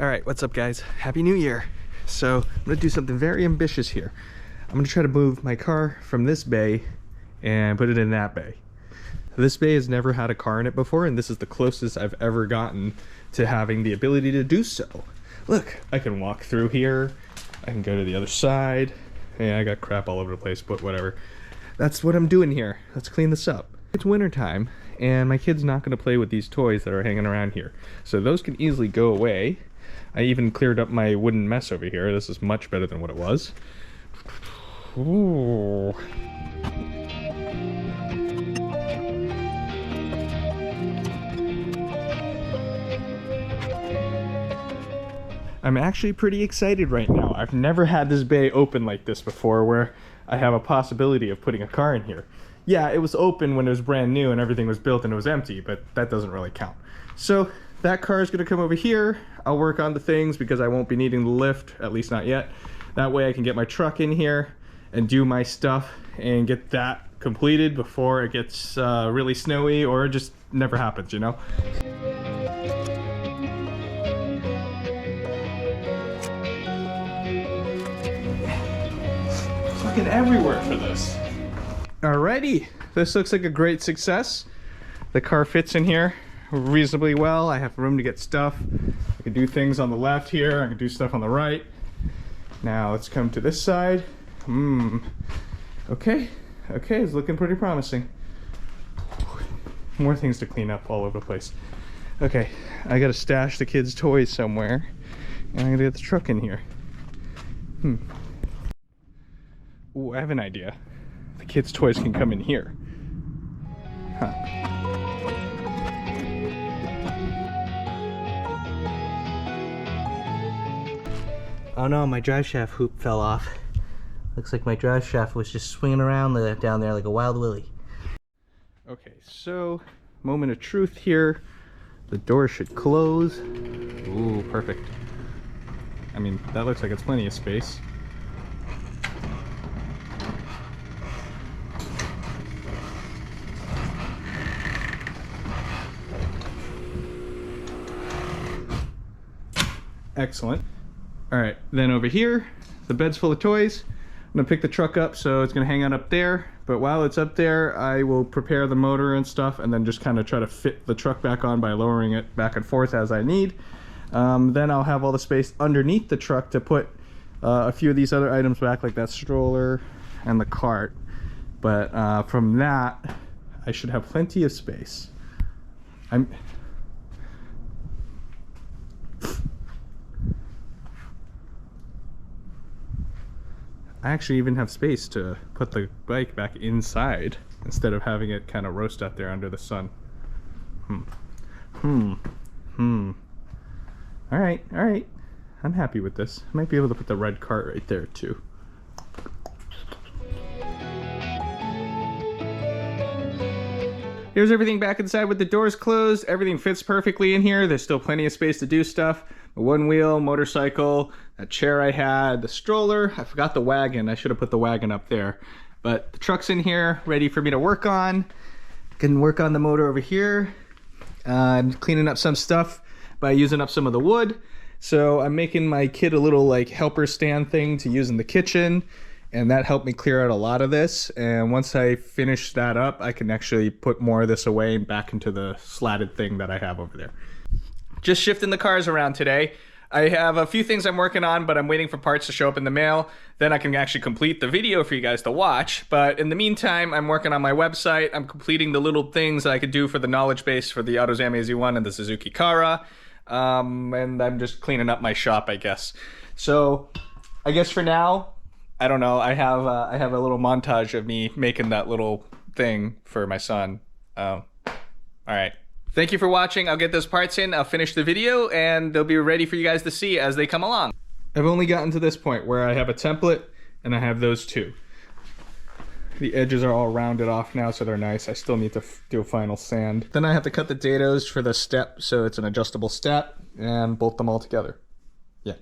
All right, what's up guys? Happy New Year. So I'm gonna do something very ambitious here. I'm gonna try to move my car from this bay and put it in that bay. This bay has never had a car in it before, and this is the closest I've ever gotten to having the ability to do so. Look, I can walk through here, I can go to the other side. Yeah, I got crap all over the place, but whatever. That's what I'm doing here. Let's clean this up. It's winter time, and my kid's not gonna play with these toys that are hanging around here. So those can easily go away. I even cleared up my wooden mess over here. This is much better than what it was. Ooh. I'm actually pretty excited right now. I've never had this bay open like this before, where I have a possibility of putting a car in here. Yeah, it was open when it was brand new and everything was built and it was empty, but that doesn't really count. So that car is gonna come over here. I'll work on the things because I won't be needing the lift, at least not yet. That way I can get my truck in here and do my stuff and get that completed before it gets really snowy or it just never happens, you know? Fucking everywhere for this. Alrighty, this looks like a great success. The car fits in here reasonably well. I have room to get stuff. I can do things on the left here. I can do stuff on the right. Now let's come to this side. Okay, it's looking pretty promising. More things to clean up all over the place. Okay, I gotta stash the kids' toys somewhere, and I'm gonna get the truck in here. Ooh, I have an idea. The kids' toys can come in here. Huh. Oh no, my drive shaft hoop fell off. Looks like my drive shaft was just swinging around down there like a wild willy. Okay, so moment of truth here. The door should close. Ooh, perfect. I mean, that looks like it's plenty of space. Excellent. All right, then over here, the bed's full of toys. I'm gonna pick the truck up, so it's gonna hang out up there. But while it's up there, I will prepare the motor and stuff and then just kind of try to fit the truck back on by lowering it back and forth as I need. Then I'll have all the space underneath the truck to put a few of these other items back, like that stroller and the cart. But from that, I should have plenty of space. I actually even have space to put the bike back inside instead of having it kind of roast out there under the sun. All right. I'm happy with this. I might be able to put the red cart right there too. Here's everything back inside with the doors closed. Everything fits perfectly in here. There's still plenty of space to do stuff. The one wheel, motorcycle, that chair I had, the stroller. I forgot the wagon. I should have put the wagon up there. But the truck's in here, ready for me to work on. I can work on the motor over here. I'm cleaning up some stuff by using up some of the wood. So I'm making my kid a little like helper stand thing to use in the kitchen. And that helped me clear out a lot of this. And once I finish that up, I can actually put more of this away and back into the slatted thing that I have over there. Just shifting the cars around today. I have a few things I'm working on, but I'm waiting for parts to show up in the mail. Then I can actually complete the video for you guys to watch. But in the meantime, I'm working on my website. I'm completing the little things that I could do for the knowledge base for the AutoZam AZ1 and the Suzuki Kara. And I'm just cleaning up my shop, I guess. So I guess for now, I don't know. I have a little montage of me making that little thing for my son. All right. Thank you for watching. I'll get those parts in, I'll finish the video, and they'll be ready for you guys to see as they come along. I've only gotten to this point where I have a template and I have those two. The edges are all rounded off now, so they're nice. I still need to do a final sand. Then I have to cut the dados for the step, so it's an adjustable step, and bolt them all together. Yeah.